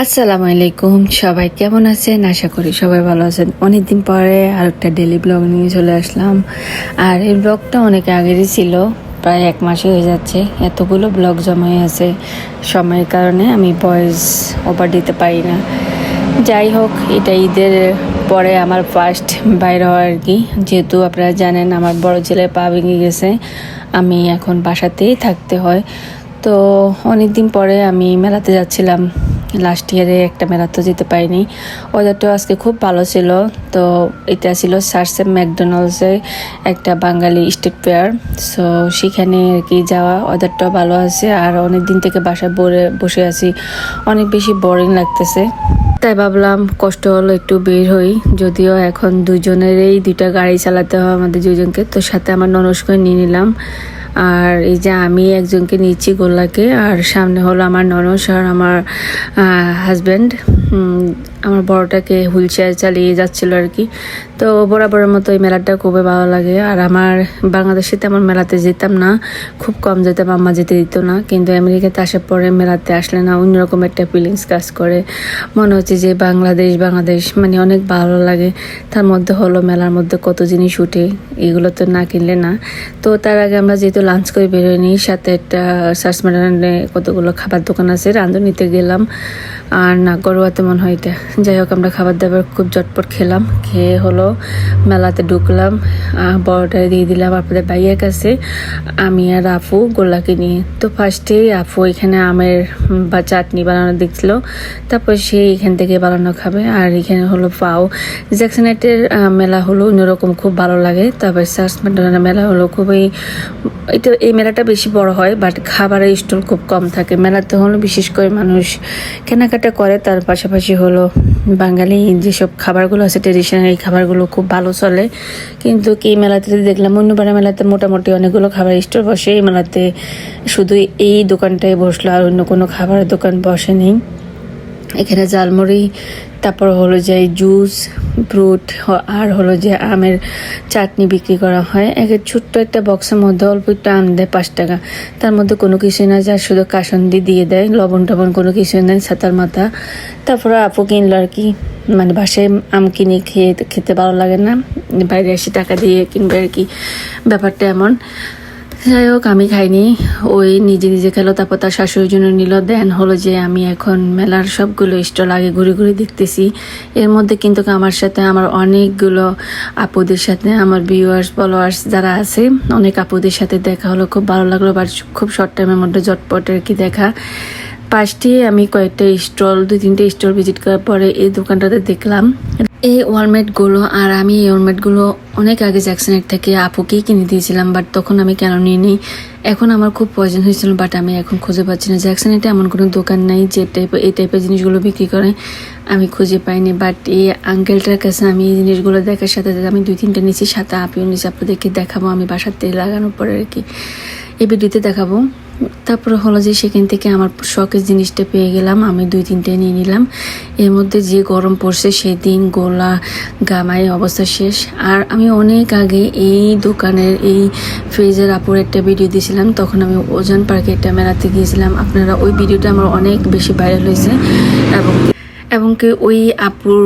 আসসালামু আলাইকুম, সবাই কেমন আছেন? আশা করি সবাই ভালো আছেন। অনেকদিন পরে আর একটা ডেলি ব্লগ নিয়ে চলে আসলাম। আর এই ব্লগটা অনেক আগেরই ছিল, প্রায় 1 মাস হয়ে যাচ্ছে। এতগুলো ব্লগ জমাই আছে, সময়ের কারণে আমি ভয়েস ওভার দিতে পারি না। যাই হোক, এটা ঈদের পরে আমার ফার্স্ট বাইরে হওয়া আর কি। যেহেতু আপনারা জানেন আমার বড় ছেলের পা ভেঙে গেছে, আমি এখন বাসাতেই থাকতে হয়। তো অনেক দিন পরে আমি মেলাতে যাচ্ছিলাম। লাস্ট ইয়ারে একটা মেলাতে যেতে পারিনি। ওয়েদারটাও আজকে খুব ভালো ছিল। তো এটা ছিল সার্সে ম্যাকডোনাল্ডসে একটা বাঙালি স্ট্রিট ফেয়ার। সো সেখানে আর কি যাওয়া, ওয়েদারটাও ভালো আছে। আর অনেক দিন থেকে বাসায় বসে আছি, অনেক বেশি বোরিং লাগতেছে। তাই ভাবলাম কষ্ট হলো একটু বের হই। যদিও এখন দুজনেরই 2টা গাড়ি চালাতে হয় আমাদের দুজনকে, তো সাথে আমার ননস্কই নিয়ে নিলাম। আর এই যে আমি একজনকে নিচ্ছি গোল্লাকে, আর সামনে হলো আমার ননস আর আমার হাজব্যান্ড। আমার বড়টাকে হুইল চেয়ার চালিয়ে যাচ্ছিল আর কি। তো বরাবরের মতো এই মেলাটা খুবই ভালো লাগে। আর আমার বাংলাদেশে তেমন মেলাতে যেতাম না, খুব কম যেতাম, আম্মা যেতে দিত না। কিন্তু আমেরিকাতে আসার পরে মেলাতে আসলে না অন্যরকম একটা ফিলিংস কাজ করে। মনে হচ্ছে যে বাংলাদেশ মানে অনেক ভালো লাগে। তার মধ্যে হলো মেলার মধ্যে কত জিনিস উঠে, এগুলো তো না কিনলে না। তো তার আগে আমরা যেহেতু লাঞ্চ করে বেরোয়নি, সাথে একটা সার্চ ম্যাডানে কতগুলো খাবার দোকান আছে, রাঁধুনিতে গেলাম। আর না গরুয়াতে মনে হয় এটা। যাই হোক, আমরা খাবার দাবার খুব জটপট খেলাম। খেয়ে হলো মেলাতে ঢুকলাম, বড়টা দিয়ে দিলাম আপনাদের ভাইয়ের কাছে, আমি আর আফু গোল্লাকে নিয়ে। তো ফার্স্টেই আফু এখানে আমের বা চাটনি বানানো দেখছিল, তারপর সে এখান থেকে বানানো খাবে। আর এখানে হলো পাও। জ্যাকসনেটের মেলা হলো অন্যরকম, খুব ভালো লাগে। তারপর সার্চ ম্যাডানের মেলা হলো খুবই, এই মেলাটা বেশি বড় হয়, বাট খাবারের স্টল খুব কম থাকে। মেলাতে হলো বিশেষ করে মানুষ কেনাকাটা করে, তার পাশাপাশি হলো বাঙালি যেসব খাবারগুলো আছে ট্রেডিশনাল, এই খাবারগুলো খুব ভালো চলে। কিন্তু কি মেলাতে দেখলাম অন্যবার মেলাতে মোটামুটি অনেকগুলো খাবার স্টল বসে, এই মেলাতে শুধু এই দোকানটাই বসলো, আর অন্য কোনো খাবারের দোকান বসেনি। এখানে জালমুড়ি, তারপর হলো যে জুস, ফ্রুট, আর হলো যে আমের চাটনি বিক্রি করা হয়। ছোট্ট একটা বক্সের মধ্যে অল্প একটু আম দেয় 5 টাকা। তার মধ্যে কোনো কিছু না, যা শুধু কাসন্দি দিয়ে দেয়, লবণ টবণ কোনো কিছু নেই, ছাতার মাথা। তারপরে আপু কিনলো আর কি, মানে বাসায় আম কিনে খেতে ভালো লাগে না, বাইরে এসে টাকা দিয়ে কিনবে আর কি, ব্যাপারটা এমন। যাই হোক, আমি খাইনি, ওই নিজে খেলো। তারপর তার শাশুড়ির জন্য নিল। দেন হলো যে আমি এখন মেলার সবগুলো স্টল আগে ঘুরে ঘুরে দেখতেছি। এর মধ্যে কিন্তু আমার সাথে আমার অনেকগুলো আপুদের সাথে, আমার ভিউয়ার্স ফলোয়ার্স যারা আছে, অনেক আপুদের সাথে দেখা হলো, খুব ভালো লাগলো। বাট খুব শর্ট টাইমের মধ্যে জটপট আর কি দেখা। পাশটি আমি কয়েকটা স্টল, 2-3টে স্টল ভিজিট করার পরে এই দোকানটাতে দেখলাম এই ওয়ালমেটগুলো। আর আমি এই ওয়ালমেটগুলো অনেক আগে জ্যাকসনেট থেকে আপুকেই কিনে দিয়েছিলাম, বাট তখন আমি কেন নিই। এখন আমার খুব প্রয়োজন হয়েছিল, বাট আমি এখন খুঁজে পাচ্ছি না। জ্যাকসনেটে এমন কোনো দোকান নাই যে এই টাইপের জিনিসগুলো বিক্রি করে, আমি খুঁজে পাইনি। বাট এই আঙ্কেলটার কাছে আমি এই জিনিসগুলো দেখার সাথে সাথে আমি 2-3টে নিয়েছি, সাথে আপিও নিয়েছি। আপনাদেরকে দেখাবো আমি বাসাতে লাগানোর পরে আর কি, এই ভিডিওতে দেখাবো। তারপরে হলো যে সেখান থেকে আমার শখের জিনিসটা পেয়ে গেলাম, আমি 2-3টে নিয়ে নিলাম। এর মধ্যে যে গরম পড়ছে সেদিন গোলা গামাই অবস্থা শেষ। আর আমি অনেক আগে এই দোকানের এই ফ্রিজের আপুর একটা ভিডিও দিয়েছিলাম, তখন আমি ওজান পার্কে একটা মেলাতে গিয়েছিলাম। আপনারা ওই ভিডিওটা আমার অনেক বেশি ভাইরাল হয়েছে, এবং কি ওই আপুর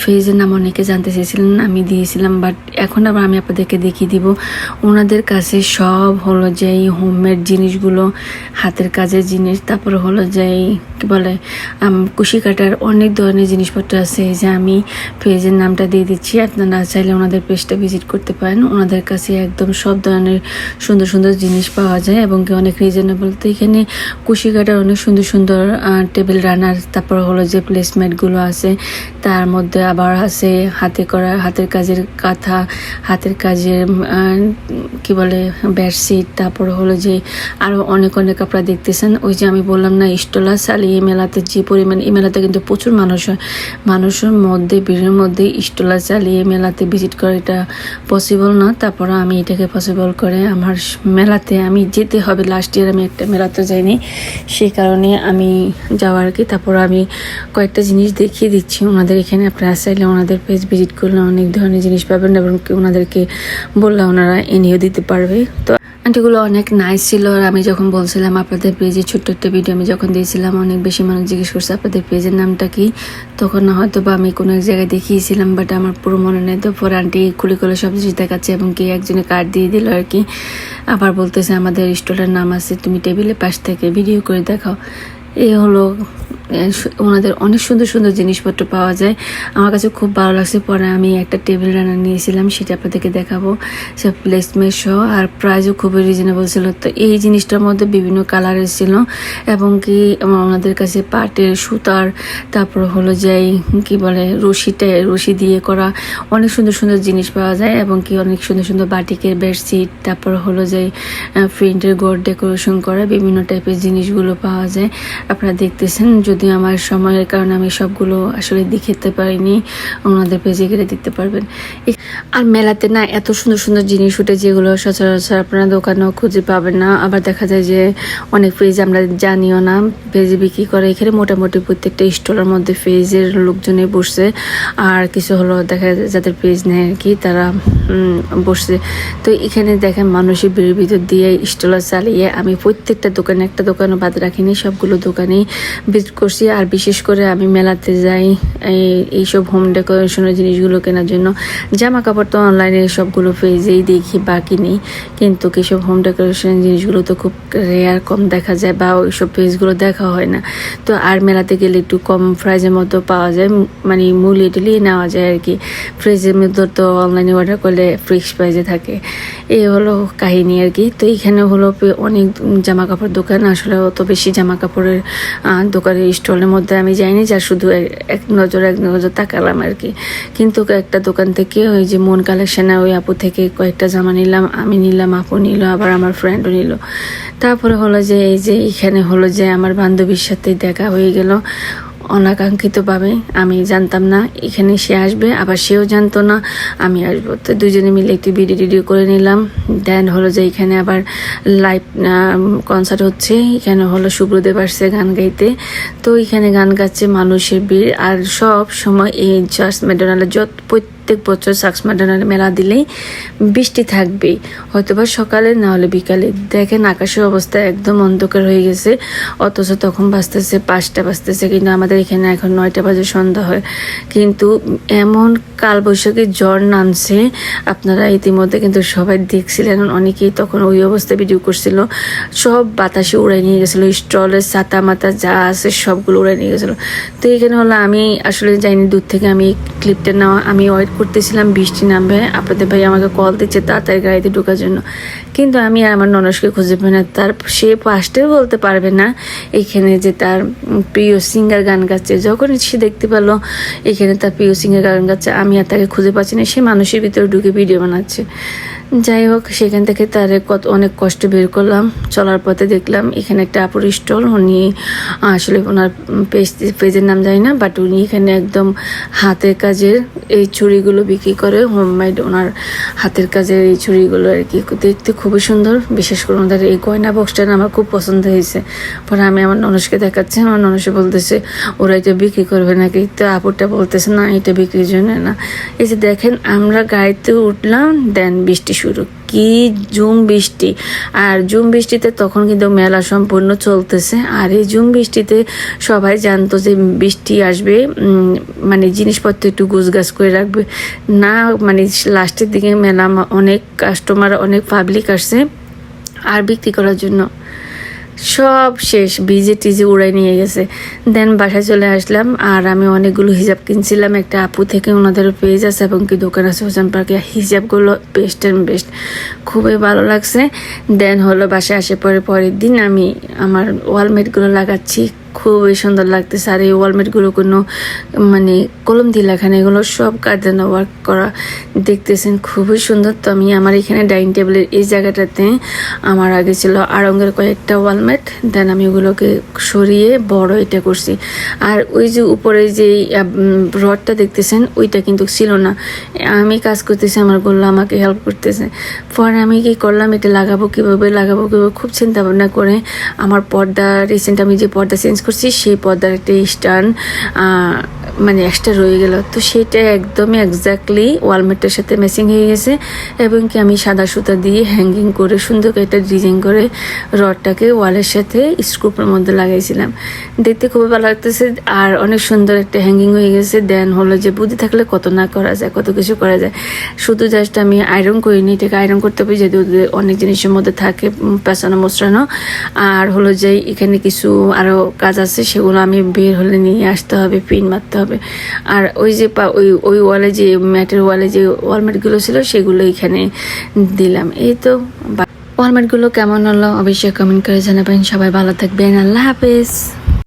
ফেজের নাম অনেকে জানতে চেয়েছিলেন, আমি দিয়েছিলাম। বাট এখন আবার আমি আপনাদেরকে দেখিয়ে দিব। ওনাদের কাছে সব হলো যে এই হোমমেড জিনিসগুলো, হাতের কাজের জিনিস, তারপরে হলো যে কি বলে কুশি কাটার অনেক ধরনের জিনিসপত্র আছে। এই যে আমি পেজের নামটা দিয়ে দিচ্ছি, আপনারা চাইলে ওনাদের পেজটা ভিজিট করতে পারেন। ওনাদের কাছে একদম সব ধরনের সুন্দর সুন্দর জিনিস পাওয়া যায়, এবং কি অনেক রিজনেবল। তো এখানে কুশি কাটার অনেক সুন্দর সুন্দর টেবিল রানার, তারপর হলো যে প্লেসমেন্টগুলো আছে। তার মধ্যে আবার আছে হাতে করা, হাতের কাজের কাঁথা, হাতের কাজের কি বলে বেডশিট, তারপর হলো যে আরও অনেক আপনারা দেখতেছেন। ওই যে আমি বললাম না স্টলার চালিয়ে এই মেলাতে যে পরিমাণ, এই মেলাতে কিন্তু প্রচুর মানুষ হয়। মানুষের মধ্যে ভিড়ের মধ্যে স্টলার চালিয়ে মেলাতে ভিজিট করা এটা পসিবল না। তারপর আমি এটাকে পসিবল করে আমার মেলাতে আমি যেতে হবে। লাস্ট ইয়ার আমি একটা মেলাতে যাইনি, সেই কারণে আমি যাওয়া আর কি। তারপর আমি কয়েকটা জিনিস দেখিয়ে দিচ্ছি ওনাদের এখানে। আপনারা চাইলে ওনাদের পেজ ভিজিট করলে অনেক ধরনের জিনিস পাবেন, এবং ওনাদেরকে বললে ওনারা এনেও দিতে পারবে। তো আন্টিগুলো অনেক নাইস ছিল। আর আমি যখন বলছিলাম আপনাদের পেজে ছোট্ট একটা ভিডিও আমি যখন দিয়েছিলাম, অনেক বেশি মানুষ জিজ্ঞেস করছে আপনাদের পেজের নামটা কি। তখন হয়তো বা আমি কোনো এক জায়গায় দেখিয়েছিলাম, বাট আমার পুরো মনে নেই। তো পরে আন্টি খুলে খুলে সব জিনিস দেখাচ্ছে এবং কি একজনে কার্ড দিয়ে দিল আর কি। আবার বলতেছে আমাদের স্টলের নাম আছে, তুমি টেবিলের পাশ থেকে ভিডিও করে দেখাও। এই হলো ওনাদের অনেক সুন্দর সুন্দর জিনিসপত্র পাওয়া যায়, আমার কাছে খুব ভালো লাগছে। পরে আমি একটা টেবিল রানার নিয়েছিলাম, সেটা আপনাদেরকে দেখাবো, সব প্লেসমেন্ট সহ, আর প্রাইসও খুবই রিজনেবল ছিল। তো এই জিনিসটার মধ্যে বিভিন্ন কালারের ছিল এবং কি ওনাদের কাছে পাটের সুতার, তারপর হলো যে কি বলে রশি দিয়ে করা অনেক সুন্দর সুন্দর জিনিস পাওয়া যায় এবং কি অনেক সুন্দর সুন্দর বাটিকের বেডশিট, তারপর হলো যে প্রিন্টের গোল্ড ডেকোরেশন করা বিভিন্ন টাইপের জিনিসগুলো পাওয়া যায়। আপনারা দেখতেছেন, যদি আমার সময়ের কারণে আমি সবগুলো আসলে দেখাতে পারিনি, ওনাদের পেজে গেলে দেখতে পারবেন। আর মেলাতে না এত সুন্দর সুন্দর জিনিস উঠে যেগুলো সচরাচর আপনারা দোকানেও খুঁজে পাবেন না। আবার দেখা যায় যে অনেক পেজ আমরা জানিও না পেজে বিক্রি করে। এখানে মোটামুটি প্রত্যেকটা স্টলের মধ্যে পেজের লোকজনে বসছে, আর কিছু হলো দেখা যায় যাদের পেজ নেয় আর কি তারা বসছে। তো এখানে দেখেন মানুষের ভিড়ের ভিতর দিয়ে স্টল চালিয়ে আমি প্রত্যেকটা দোকানে, একটা দোকানও বাদ রাখিনি, সবগুলো দোকানেই ভিজিট করছি। আর বিশেষ করে আমি মেলাতে যাই এইসব হোম ডেকোরেশনের জিনিসগুলো কেনার জন্য। জামা কাপড় তো অনলাইনে সবগুলো পেজেই দেখি বা কিনি, কিন্তু কিসব হোম ডেকোরেশনের জিনিসগুলো তো খুব রেয়ার, কম দেখা যায় বা ওইসব পেজগুলো দেখা হয় না। তো আর মেলাতে গেলে একটু কম প্রাইজের মতো পাওয়া যায়, মানে মূল্যে টেলিয়ে নেওয়া যায় আর কি। ফ্রিজের মধ্যে তো অনলাইনে অর্ডার করলে ফিক্স প্রাইজে থাকে। এই হলো কাহিনী আর কি। তো এইখানে হলো অনেক জামা কাপড় দোকান, আসলে অত বেশি জামা কাপড়ের দোকানের স্টলের মধ্যে আমি যাইনি, যা শুধু এক নজর তাকালাম আর কি। কিন্তু একটা দোকান থেকে ওই যে মন কালেকশনে ওই আপু থেকে কয়েকটা জামা নিলাম, আমি নিলাম, আপু নিল, আবার আমার ফ্রেন্ডও নিল। তারপরে হলো যে এই যে এখানে হলো যে আমার বান্ধবীর সাথে দেখা হয়ে গেল অনাকাঙ্ক্ষিতভাবে। আমি জানতাম না এখানে সে আসবে, আবার সেও জানতো না আমি আসবো। তো দুজনে মিলে একটি ভিডিও করে নিলাম। দেন হলো যে এখানে আবার লাইভ কনসার্ট হচ্ছে। এখানে হলো শুভ্রদেব আসছে গান গাইতে। তো এখানে গান গাচ্ছে, মানুষের ভিড়। আর সব সময় এই চার্চ ম্যাকডোনাল্ডে প্রত্যেক বছর সাক্স ম্যাকডোনাল্ড মেলা দিলেই বৃষ্টি থাকবেই, হয়তোবা সকালে না হলে বিকালে। দেখেন আকাশের অবস্থা একদম অন্ধকার হয়ে গেছে, অথচ তখন বাজতেছে 5টা বাজতেছে, কিন্তু আমাদের এখানে এখন 9টা বাজে সন্ধ্যা হয়। কিন্তু এমন কালবৈশাখী ঝড় নামছে, আপনারা ইতিমধ্যে কিন্তু সবাই দেখছিলেন, অনেকেই তখন ওই অবস্থায় ভিডিও করছিল। সব বাতাসে উড়াই নিয়ে গেছিলো, স্টলের ছাতা মাতা যা আছে সবগুলো উড়াই নিয়ে গেছিলো। তো এখানে হলো আমি আসলে যাইনি দূর থেকে, আমি ক্লিপটা নেওয়া, আমি ওয়েট করতেছিলাম বৃষ্টি নামবে। আপনাদের ভাই আমাকে কল দিচ্ছে তাড়াতাড়ি গাড়িতে ঢোকার জন্য, কিন্তু আমি আর আমার ননসকে খুঁজে পাই না। তার সে ফার্স্টেও বলতে পারবে না এখানে যে তার প্রিয় সিঙ্গার গান গাচ্ছে। যখন সে দেখতে পেলো এখানে তার প্রিয় সিঙ্গার গান গাচ্ছে, আমি আর তাকে খুঁজে পাচ্ছি না, সে মানুষের ভিতরে ঢুকে ভিডিও বানাচ্ছে। যাই হোক, সেখান থেকে তার অনেক কষ্ট বের করলাম। চলার পথে দেখলাম এখানে একটা আপুর স্টল, উনি আসলে ওনার পেজের নাম জানি না, বাট উনি এখানে একদম হাতের কাজের এই ছুরিগুলো বিক্রি করে, হোমমেড ওনার হাতের কাজের এই ছুরিগুলো আর কি। দেখতে খুবই সুন্দর, বিশেষ করে ওনাদের এই গয়না বক্সটা আমার খুব পছন্দ হয়েছে। পরে আমি আমার ননসকে দেখাচ্ছি, আমার ননসে বলতেছে ওরা এটা বিক্রি করবে নাকি। তো আপুরটা বলতেছে না, এটা বিক্রির জন্য না। এই যে দেখেন, আমরা গাড়িতে উঠলাম, দেন বৃষ্টি শুরু, কি ঝুম বৃষ্টি। আর ঝুম বৃষ্টিতে তখন কিন্তু মেলা সম্পূর্ণ চলতেছে। আর এই ঝুম বৃষ্টিতে সবাই জানতো যে বৃষ্টি আসবে, মানে জিনিসপত্র একটু গুছগাছ করে রাখবে না। মানে লাস্টের দিকে মেলা অনেক কাস্টমার, অনেক পাবলিক আসছে আর বিক্রি করার জন্য সব শেষ, ভিজে টিজে উড়াই নিয়ে গেছে। দেন বাসায় চলে আসলাম, আর আমি অনেকগুলো হিজাব কিনছিলাম একটা আপু থেকে, ওনাদের পেজ আছে এবং কি দোকান আছে ওজান পার্কে। হিজাবগুলো বেস্ট অ্যান্ড বেস্ট, খুবই ভালো লাগছে। দেন হলো বাসায় আসে পরের দিন আমি আমার ওয়ালমেটগুলো লাগাচ্ছি, খুবই সুন্দর লাগতেছে। আর এই ওয়ালমেটগুলো কোনো মানে কলম দিয়ে লেখানো, এগুলো সব কার্ডেনা ওয়ার্ক করা, দেখতেছেন খুবই সুন্দর। তো আমি আমার এখানে ডাইনিং টেবিলের এই জায়গাটাতে আমার আগে ছিল আড়ঙ্গের কয়েকটা ওয়ালমেট, দেন আমি ওগুলোকে সরিয়ে বড় এটা করছি। আর ওই যে উপরে যে রডটা দেখতেছেন ওইটা কিন্তু ছিল না, আমি কাজ করতেছি, আমার গোল্লা আমাকে হেল্প করতেছে। পরে আমি কি করলাম, এটা লাগাবো কীভাবে খুব চিন্তা ভাবনা করে আমার পর্দা, রিসেন্ট আমি যে পর্দা চেঞ্জ করছি সেই পর্দার একটা স্ট্যান্ড মানে এক্সট্রা রয়ে গেল, তো সেটা একদমই এক্স্যাক্টলি ওয়ালমেটের সাথে ম্যাচিং হয়ে গেছে। এবং কি আমি সাদা সুতা দিয়ে হ্যাঙ্গিং করে সুন্দর করে একটা ডিজাইন করে রডটাকে ওয়ালের সাথে স্ক্রুপের মধ্যে লাগাইছিলাম। দেখতে খুবই ভালো লাগতেছে আর অনেক সুন্দর একটা হ্যাঙ্গিং হয়ে গেছে। দেন হলো যে বুদ্ধি থাকলে কত না করা যায়, কত কিছু করা যায়। শুধু জাস্ট আমি আয়রন করিনি, এটাকে আয়রন করতে হবে যেহেতু অনেক জিনিসের মধ্যে থাকে পেঁচানো মোচড়ানো। আর হলো যে এখানে কিছু আরও কাজ আছে, সেগুলো আমি বের হলে নিয়ে আসতে হবে, পিন মারতে হবে। আর ওই যে ওই ওয়ালে যে ম্যাটের ওয়ালে যে ওয়ালমেটগুলো ছিল সেগুলো এখানে দিলাম। এই তো ওয়ালমেটগুলো কেমন হলো অবশ্যই কমেন্ট করে জানাবেন। সবাই ভালো থাকবেন, আল্লাহ হাফেজ।